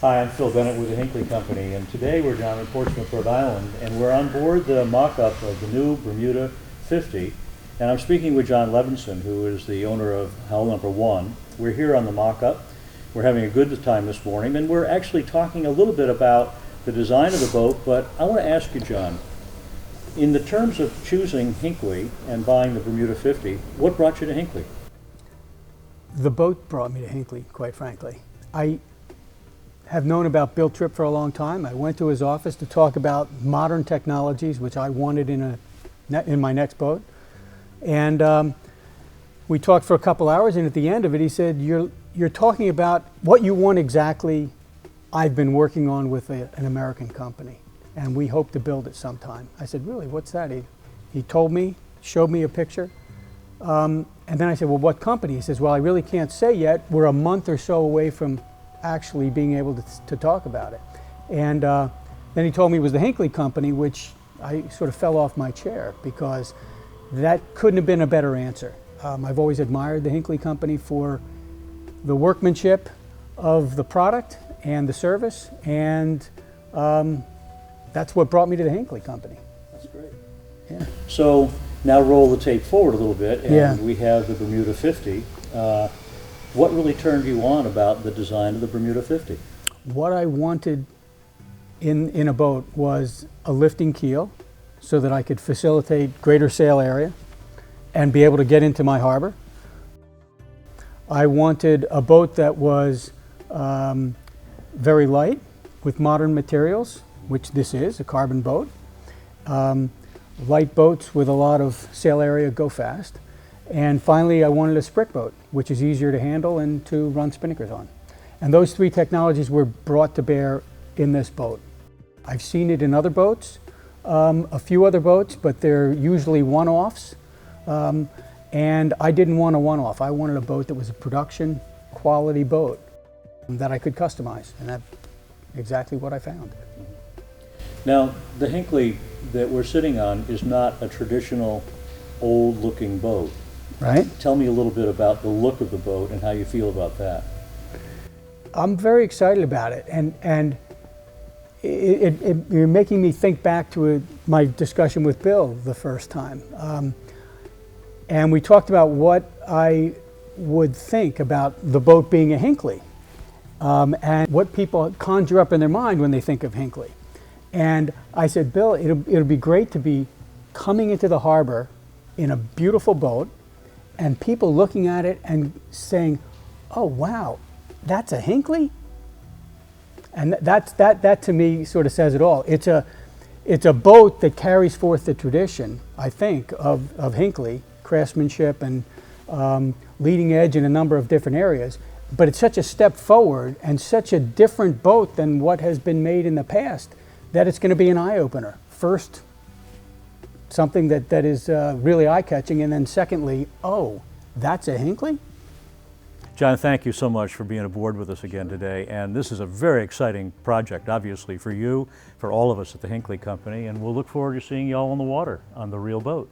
Hi, I'm Phil Bennett with the Hinckley Company, and today we're down in Portsmouth, Rhode Island, and we're on board the mock-up of the new Bermuda 50, and I'm speaking with John Levinson, who is the owner of hull number 1. We're here on the mock-up. We're having a good time this morning, and we're actually talking a little bit about the design of the boat, but I want to ask you, John, in the terms of choosing Hinckley and buying the Bermuda 50, what brought you to Hinckley? The boat brought me to Hinckley, quite frankly. I have known about Bill Tripp for a long time. I went to his office to talk about modern technologies, which I wanted in my next boat. And we talked for a couple hours, and at the end of it, he said, you're talking about what you want exactly I've been working on with an American company, and we hope to build it sometime. I said, really, what's that? He told me, showed me a picture. And then I said, well, what company? He says, well, I really can't say yet. We're a month or so away from actually being able to talk about it. And then he told me it was the Hinckley Company, which I sort of fell off my chair because that couldn't have been a better answer. I've always admired the Hinckley Company for the workmanship of the product and the service, and that's what brought me to the Hinckley Company. That's great. Yeah. So now roll the tape forward a little bit, and yeah. we have the Bermuda 50. What really turned you on about the design of the Bermuda 50? What I wanted in a boat was a lifting keel so that I could facilitate greater sail area and be able to get into my harbor. I wanted a boat that was very light with modern materials, which this is, a carbon boat. Light boats with a lot of sail area go fast. And finally, I wanted a sprick boat, which is easier to handle and to run spinnakers on. And those three technologies were brought to bear in this boat. I've seen it in other boats, a few other boats, but they're usually one-offs. And I didn't want a one-off. I wanted a boat that was a production quality boat that I could customize, and that's exactly what I found. Now, the Hinckley that we're sitting on is not a traditional old-looking boat. Right. Tell me a little bit about the look of the boat and how you feel about that. I'm very excited about it, and you're making me think back to my discussion with Bill the first time. And we talked about what I would think about the boat being a Hinckley, and what people conjure up in their mind when they think of Hinckley. And I said, Bill, it'll be great to be coming into the harbor in a beautiful boat and people looking at it and saying, oh, wow, that's a Hinckley? And that to me sort of says it all. It's a boat that carries forth the tradition, I think, of Hinckley, craftsmanship and leading edge in a number of different areas. But it's such a step forward and such a different boat than what has been made in the past that it's going to be an eye-opener. First, something that is really eye-catching, and then secondly, oh, that's a Hinckley? John, thank you so much for being aboard with us again today. And this is a very exciting project, obviously, for you, for all of us at the Hinckley Company, and we'll look forward to seeing you all on the water on the real boat.